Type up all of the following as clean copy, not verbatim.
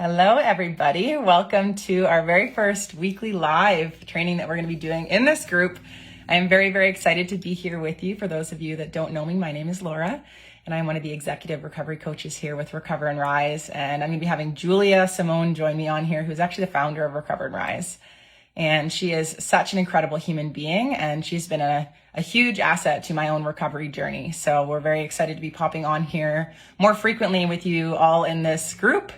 Hello, everybody. Welcome to our very first weekly live training that we're going to be doing in this group. I'm very, very excited to be here with you. For those of you that don't know me, my name is Laura, and I'm one of the executive recovery coaches here with Recover and Rise. And I'm going to be having Julia Simone join me on here, who's actually the founder of Recover and Rise. And she is such an incredible human being, and she's been a huge asset to my own recovery journey. So we're very excited to be popping on here more frequently with you all in this group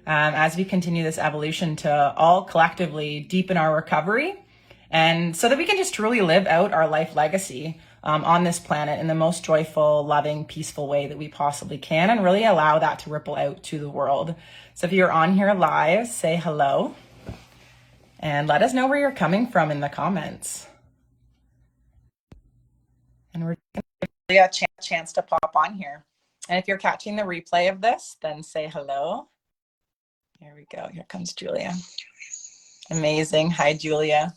as we continue this evolution to all collectively deepen our recovery, and so that we can just truly live out our life legacy on this planet in the most joyful, loving, peaceful way that we possibly can, and really allow that to ripple out to the world. So if you're on here live, say hello and let us know where you're coming from in the comments. And we're going to give you a chance to pop on here. And if you're catching the replay of this, then say hello. Here we go. Here comes Julia. Amazing. Hi, Julia.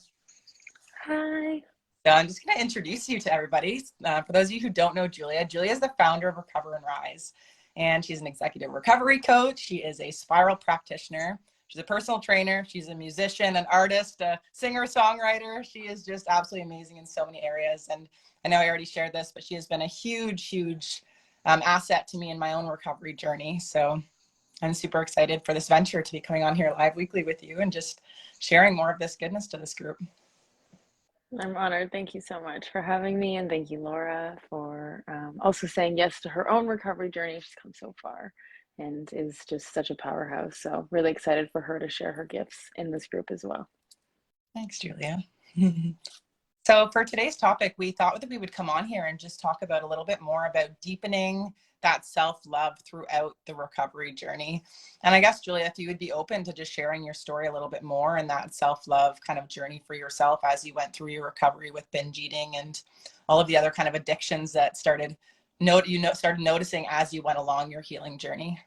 Hi. So I'm just going to introduce you to everybody. For those of you who don't know Julia, Julia is the founder of Recover and Rise, and she's an executive recovery coach. She is a spiral practitioner. She's a personal trainer. She's a musician, an artist, a singer, songwriter. She is just absolutely amazing in so many areas. And I know I already shared this, but she has been a huge, huge asset to me in my own recovery journey. So I'm super excited for this venture to be coming on here live weekly with you and just sharing more of this goodness to this group. I'm honored. Thank you so much for having me. And thank you, Laura, for also saying yes to her own recovery journey. She's come so far and is just such a powerhouse. So really excited for her to share her gifts in this group as well. Thanks, Julia. So for today's topic, we thought that we would come on here and just talk about a little bit more about deepening that self-love throughout the recovery journey. And I guess, Julia, if you would be open to just sharing your story a little bit more and that self-love kind of journey for yourself as you went through your recovery with binge eating and all of the other kind of addictions that started noticing as you went along your healing journey.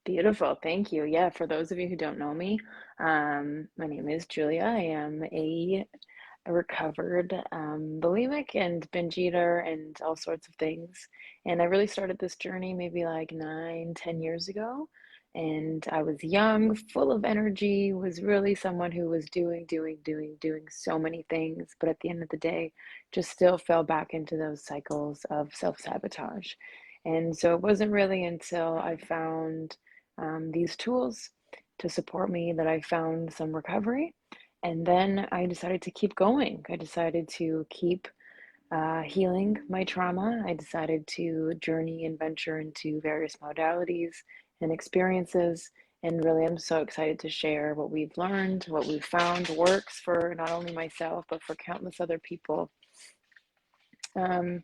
Beautiful. Thank you. Yeah, for those of you who don't know me, my name is Julia. I am a recovered bulimic and binge eater and all sorts of things. And I really started this journey maybe like 9-10 years ago. And I was young, full of energy, was really someone who was doing so many things. But at the end of the day, just still fell back into those cycles of self-sabotage. And so it wasn't really until I found these tools to support me that I found some recovery. And then I decided to keep going. I decided to keep healing my trauma. I decided to journey and venture into various modalities and experiences. And really, I'm so excited to share what we've learned, what we've found works for not only myself, but for countless other people. So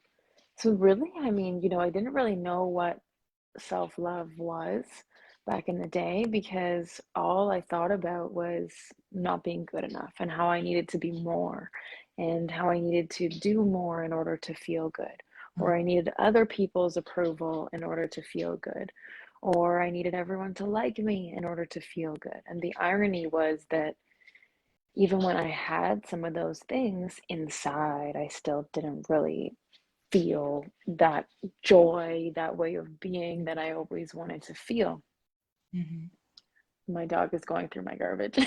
really, I mean, I didn't really know what self-love was back in the day because all I thought about was not being good enough and how I needed to be more and how I needed to do more in order to feel good, or I needed other people's approval in order to feel good, or I needed everyone to like me in order to feel good. And the irony was that even when I had some of those things inside, I still didn't really feel that joy, that way of being that I always wanted to feel. Mm-hmm. My dog is going through my garbage.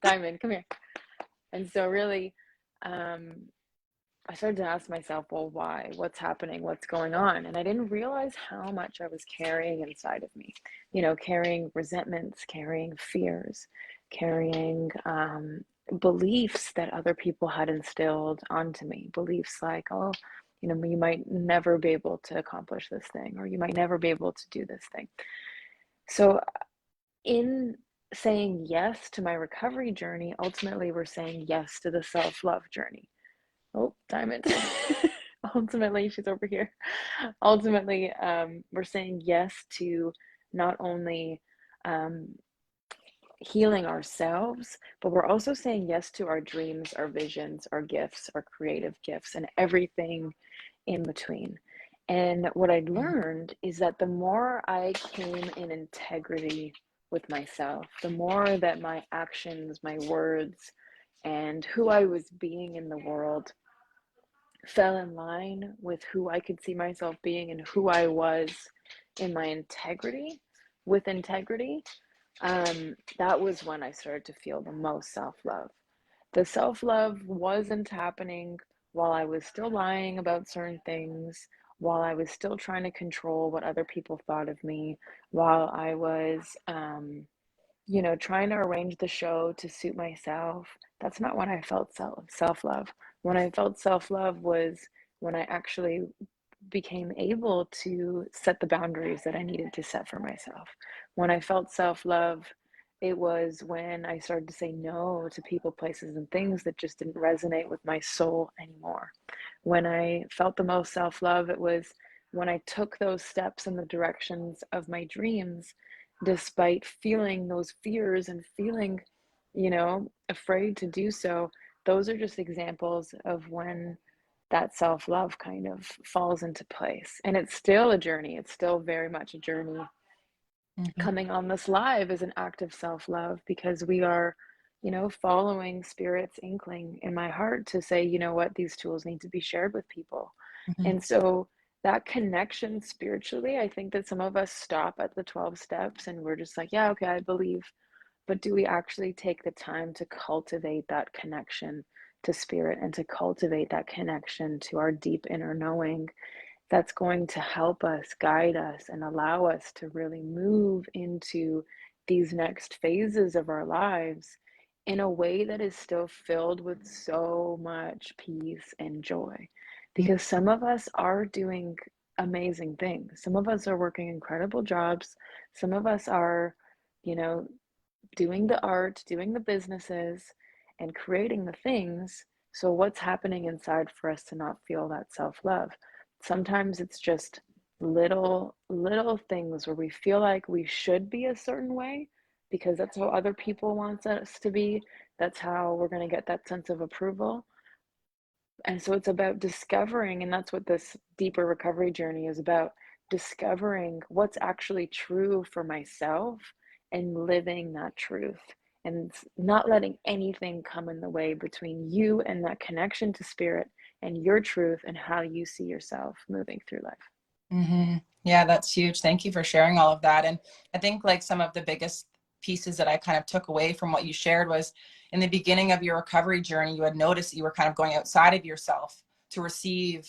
Diamond, come here. And so really, I started to ask myself, well, why? What's happening? What's going on? And I didn't realize how much I was carrying inside of me, carrying resentments, carrying fears, carrying beliefs that other people had instilled onto me. Beliefs like, oh, you might never be able to accomplish this thing, or you might never be able to do this thing. So in saying yes to my recovery journey, ultimately we're saying yes to the self-love journey. Oh, Diamond. Ultimately, she's over here. Ultimately, we're saying yes to not only healing ourselves, but we're also saying yes to our dreams, our visions, our gifts, our creative gifts, and everything in between. And what I learned is that the more I came in integrity with myself, the more that my actions, my words, and who I was being in the world fell in line with who I could see myself being and who I was in my integrity, with integrity, that was when I started to feel the most self-love. The self-love wasn't happening while I was still lying about certain things, while I was still trying to control what other people thought of me, while I was, trying to arrange the show to suit myself. That's not when I felt self-love. When I felt self-love was when I actually became able to set the boundaries that I needed to set for myself. When I felt self love, it was when I started to say no to people, places, and things that just didn't resonate with my soul anymore. When I felt the most self love, it was when I took those steps in the directions of my dreams, despite feeling those fears and feeling, afraid to do so. Those are just examples of when that self love kind of falls into place. And it's still a journey, it's still very much a journey. Mhm. Coming on this live is an act of self love because we are, following Spirit's inkling in my heart to say, you know what, these tools need to be shared with people. Mhm. And so that connection spiritually, I think that some of us stop at the 12 steps and we're just like, yeah, okay, I believe. But do we actually take the time to cultivate that connection to Spirit and to cultivate that connection to our deep inner knowing that's going to help us, guide us, and allow us to really move into these next phases of our lives in a way that is still filled with so much peace and joy? Because some of us are doing amazing things. Some of us are working incredible jobs. Some of us are, you know, doing the art, doing the businesses, and creating the things. So, what's happening inside for us to not feel that self love? Sometimes it's just little things where we feel like we should be a certain way because that's how other people want us to be. That's how we're going to get that sense of approval. And so it's about discovering, and that's what this deeper recovery journey is about, discovering what's actually true for myself and living that truth and not letting anything come in the way between you and that connection to Spirit and your truth and how you see yourself moving through life. Yeah, that's huge. Thank you for sharing all of that. And I think like some of the biggest pieces that I kind of took away from what you shared was in the beginning of your recovery journey, you had noticed that you were kind of going outside of yourself to receive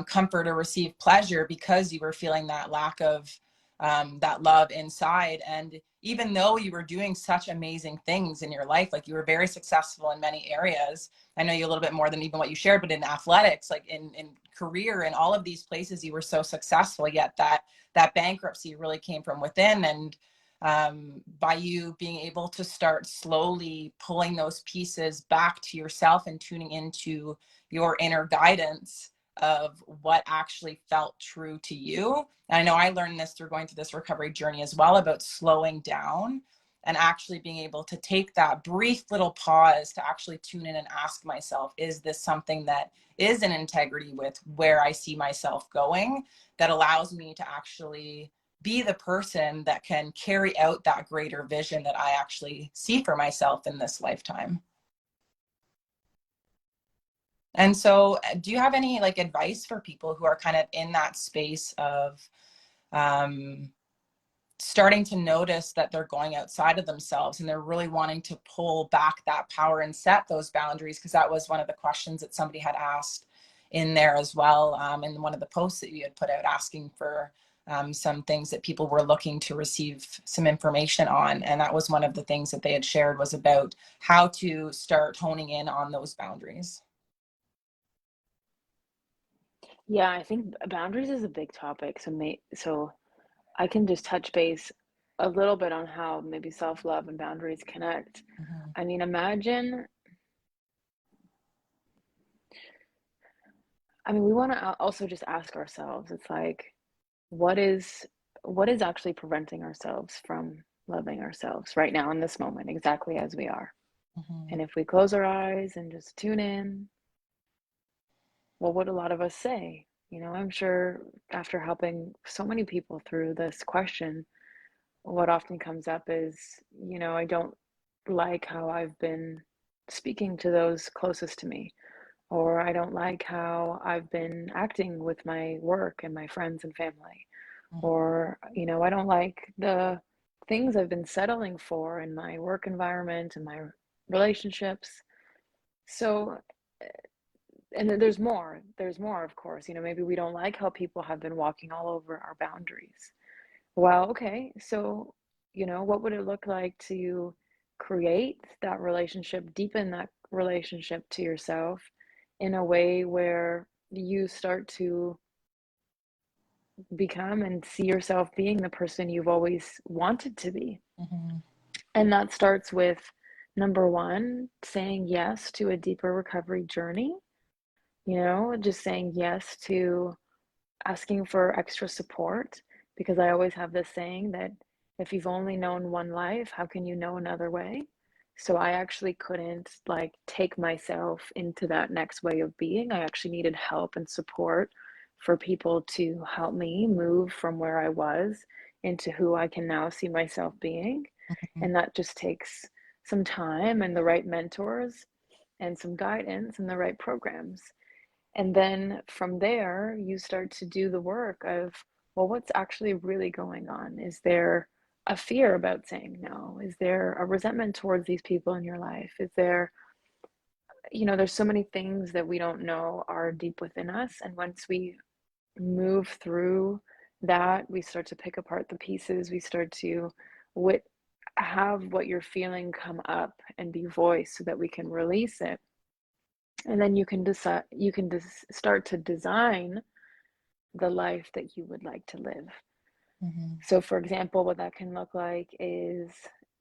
comfort or receive pleasure because you were feeling that lack of that love inside. And even though you were doing such amazing things in your life, like you were very successful in many areas, I know you a little bit more than even what you shared, but in athletics, like in career, in all of these places, you were so successful. Yet that bankruptcy really came from within, and by you being able to start slowly pulling those pieces back to yourself and tuning into your inner guidance of what actually felt true to you. And I know I learned this through going through this recovery journey as well, about slowing down and actually being able to take that brief little pause to actually tune in and ask myself, is this something that is in integrity with where I see myself going, that allows me to actually be the person that can carry out that greater vision that I actually see for myself in this lifetime? And so, do you have any like advice for people who are kind of in that space of um, starting to notice that they're going outside of themselves and they're really wanting to pull back that power and set those boundaries? Because that was one of the questions that somebody had asked in there as well, in one of the posts that you had put out, asking for some things that people were looking to receive some information on. And that was one of the things that they had shared, was about how to start honing in on those boundaries. Yeah, I think boundaries is a big topic. So I can just touch base a little bit on how maybe self-love and boundaries connect. Mhm. I mean, imagine, we want to also just ask ourselves, it's like, what is what is actually preventing ourselves from loving ourselves right now in this moment, exactly as we are? Mhm. And if we close our eyes and just tune in, what would a lot of us say? I'm sure after helping so many people through this question, what often comes up is, I don't like how I've been speaking to those closest to me, or I don't like how I've been acting with my work and my friends and family, or, I don't like the things I've been settling for in my work environment and my relationships. So, and there's more, of course. Maybe we don't like how people have been walking all over our boundaries. Well, okay, so, what would it look like to create that relationship, deepen that relationship to yourself in a way where you start to become and see yourself being the person you've always wanted to be? Mm-hmm. And that starts with number one, saying yes to a deeper recovery journey, just saying yes to asking for extra support, because I always have this saying that if you've only known one life, how can you know another way? So I actually couldn't like take myself into that next way of being. I actually needed help and support for people to help me move from where I was into who I can now see myself being. Mm-hmm. And that just takes some time and the right mentors and some guidance and the right programs. And then from there, you start to do the work of, well, what's actually really going on? Is there a fear about saying no? Is there a resentment towards these people in your life? Is there, there's so many things that we don't know are deep within us. And once we move through that, we start to pick apart the pieces. We start to wit- have what you're feeling come up and be voiced so that we can release it. And then you can decide, start to design the life that you would like to live. Mm-hmm. So, for example, what that can look like is,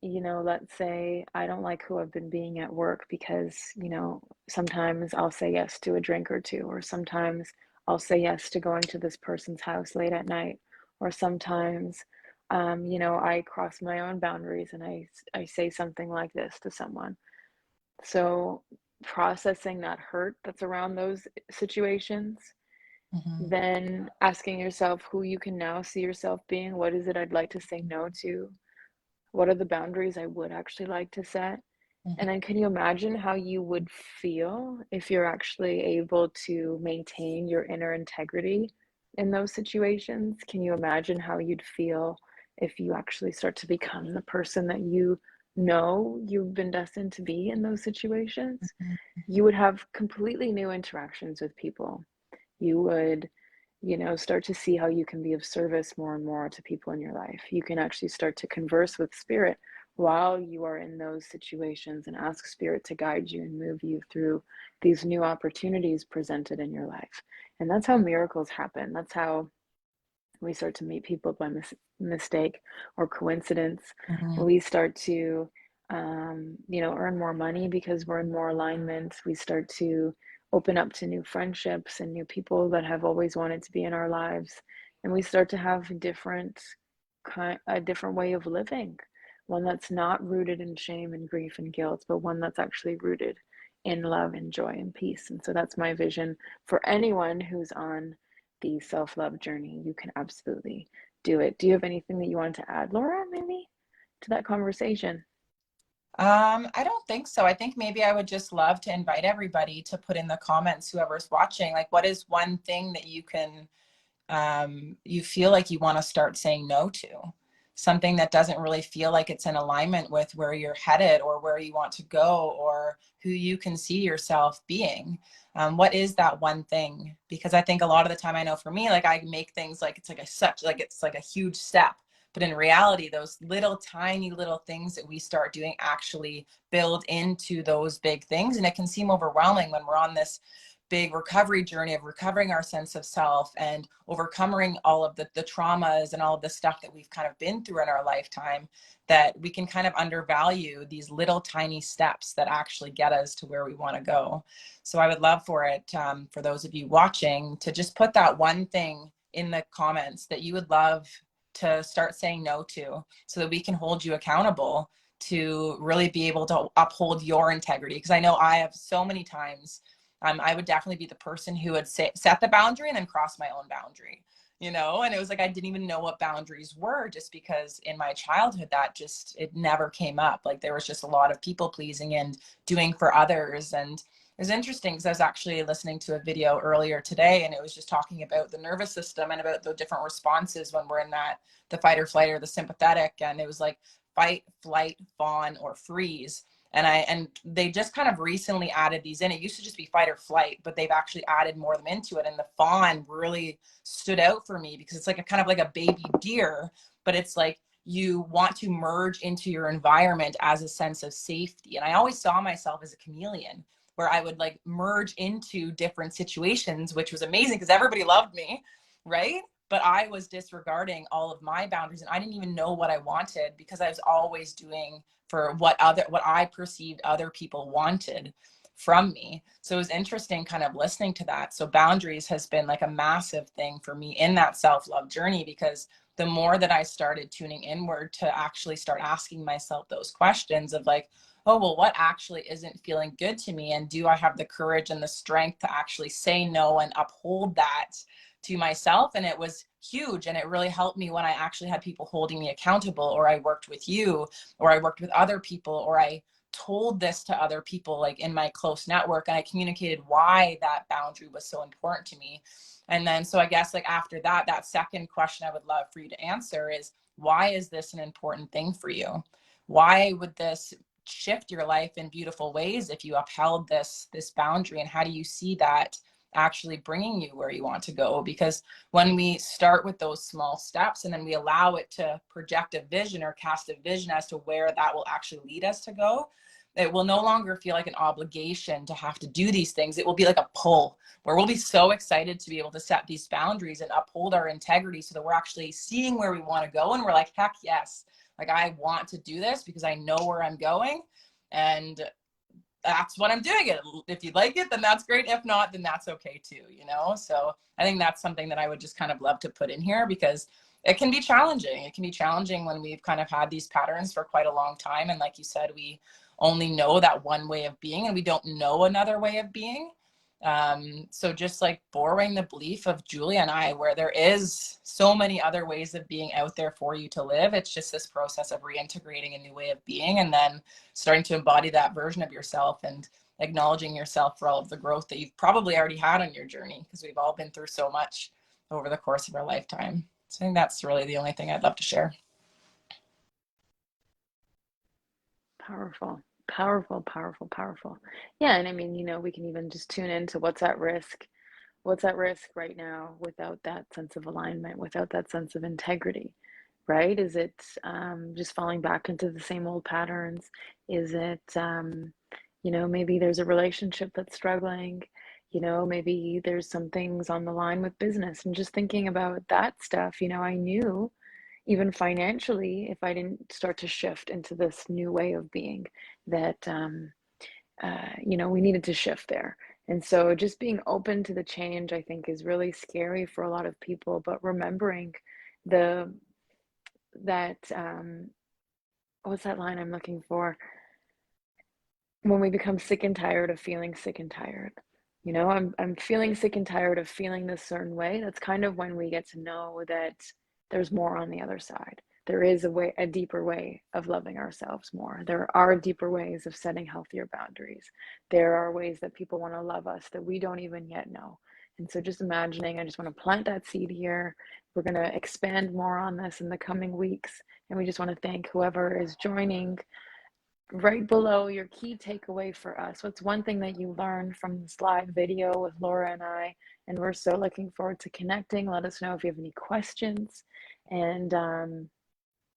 let's say I don't like who I've been being at work because, sometimes I'll say yes to a drink or two, or sometimes I'll say yes to going to this person's house late at night, or sometimes, I cross my own boundaries and I say something like this to someone. So, processing that hurt that's around those situations, Mm-hmm. then asking yourself who you can now see yourself being. What is it I'd like to say no to? What are the boundaries I would actually like to set? Mm-hmm. And then can you imagine how you would feel if you're actually able to maintain your inner integrity in those situations? Can you imagine how you'd feel if you actually start to become the person that you know you've been destined to be in those situations? You would have completely new interactions with people. You would, start to see how you can be of service more and more to people in your life. You can actually start to converse with spirit while you are in those situations and ask spirit to guide you and move you through these new opportunities presented in your life. And that's how miracles happen. That's how we start to meet people by mistake or coincidence. Mm-hmm. We start to, earn more money because we're in more alignment. We start to open up to new friendships and new people that have always wanted to be in our lives. And we start to have a different way of living, one that's not rooted in shame and grief and guilt, but one that's actually rooted in love and joy and peace. And so that's my vision for anyone who's on the self-love journey. You can absolutely do it. Do you have anything that you wanted to add, Laura, maybe to that conversation? I don't think so. I think maybe I would just love to invite everybody to put in the comments, whoever's watching, like, what is one thing that you feel like you want to start saying no to? Something that doesn't really feel like it's in alignment with where you're headed or where you want to go or who you can see yourself being. What is that one thing? Because I think a lot of the time, I know for me, like, I make things like it's like it's like a huge step. But in reality, those little tiny little things that we start doing actually build into those big things. And it can seem overwhelming when we're on this big recovery journey of recovering our sense of self and overcoming all of the traumas and all of the stuff that we've kind of been through in our lifetime, that we can kind of undervalue these little tiny steps that actually get us to where we want to go. So I would love for it, for those of you watching, to just put that one thing in the comments that you would love to start saying no to, so that we can hold you accountable to really be able to uphold your integrity. Because I know I have so many times, I would definitely be the person who would set the boundary and then cross my own boundary, and it was like I didn't even know what boundaries were, just because in my childhood it never came up. Like, there was just a lot of people pleasing and doing for others. And It was interesting because I was actually listening to a video earlier today, and it was just talking about the nervous system and about the different responses when we're in that, the fight or flight or the sympathetic. And it was like fight, flight, fawn, or freeze. And they just kind of recently added these in. It used to just be fight or flight, but they've actually added more of them into it. And the fawn really stood out for me because it's like a kind of like a baby deer, but it's like you want to merge into your environment as a sense of safety. And I always saw myself as a chameleon, where I would like merge into different situations, which was amazing because everybody loved me, right? But I was disregarding all of my boundaries, and I didn't even know what I wanted because I was always doing for what I perceived other people wanted from me. So it was interesting kind of listening to that. So boundaries has been like a massive thing for me in that self-love journey, because the more that I started tuning inward to actually start asking myself those questions of like, oh, well, what actually isn't feeling good to me? And do I have the courage and the strength to actually say no and uphold that to myself? And it was huge. And it really helped me when I actually had people holding me accountable, or I worked with you, or I worked with other people, or I told this to other people, like in my close network, and I communicated why that boundary was so important to me. And then, so I guess like after that, that second question I would love for you to answer is, why is this an important thing for you? Why would this shift your life in beautiful ways if you upheld this boundary? And how do you see that actually bringing you where you want to go? Because when we start with those small steps and then we allow it to project a vision or cast a vision as to where that will actually lead us to go, it will no longer feel like an obligation to have to do these things. It will be like a pull, where we'll be so excited to be able to set these boundaries and uphold our integrity so that we're actually seeing where we want to go. And we're like, heck yes, like I want to do this because I know where I'm going. And that's what I'm doing. It. If you like it, then that's great. If not, then that's okay too, you know? So I think that's something that I would just kind of love to put in here, because it can be challenging. It can be challenging when we've kind of had these patterns for quite a long time. And like you said, we only know that one way of being and we don't know another way of being. So just like borrowing the belief of Julia and I, where there is so many other ways of being out there for you to live. It's just this process of reintegrating a new way of being, and then starting to embody that version of yourself and acknowledging yourself for all of the growth that you've probably already had on your journey, because we've all been through so much over the course of our lifetime. So I think that's really the only thing I'd love to share. Powerful, powerful, powerful, powerful. Yeah, and I mean, we can even just tune into what's at risk right now without that sense of alignment, without that sense of integrity, right? Is it just falling back into the same old patterns? Is it, maybe there's a relationship that's struggling? Maybe there's some things on the line with business, and just thinking about that stuff. I knew even financially, if I didn't start to shift into this new way of being, that we needed to shift there. And so just being open to the change, I think, is really scary for a lot of people. But remembering the that what's that line I'm looking for? When we become sick and tired of feeling sick and tired. I'm feeling sick and tired of feeling this certain way. That's kind of when we get to know that there's more on the other side. There is a deeper way of loving ourselves more. There are deeper ways of setting healthier boundaries. There are ways that people want to love us that we don't even yet know. And so just imagining, I just want to plant that seed here. We're going to expand more on this in the coming weeks. And we just want to thank whoever is joining. Right below your key takeaway for us. What's one thing that you learned from this live video with Laura and I? And we're so looking forward to connecting. Let us know if you have any questions. And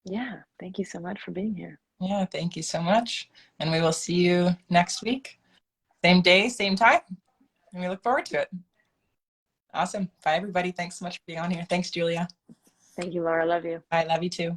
yeah, thank you so much for being here. Yeah, thank you so much. And we will see you next week. Same day, same time. And we look forward to it. Awesome. Bye, everybody. Thanks so much for being on here. Thanks, Julia. Thank you, Laura. Love you. I love you too.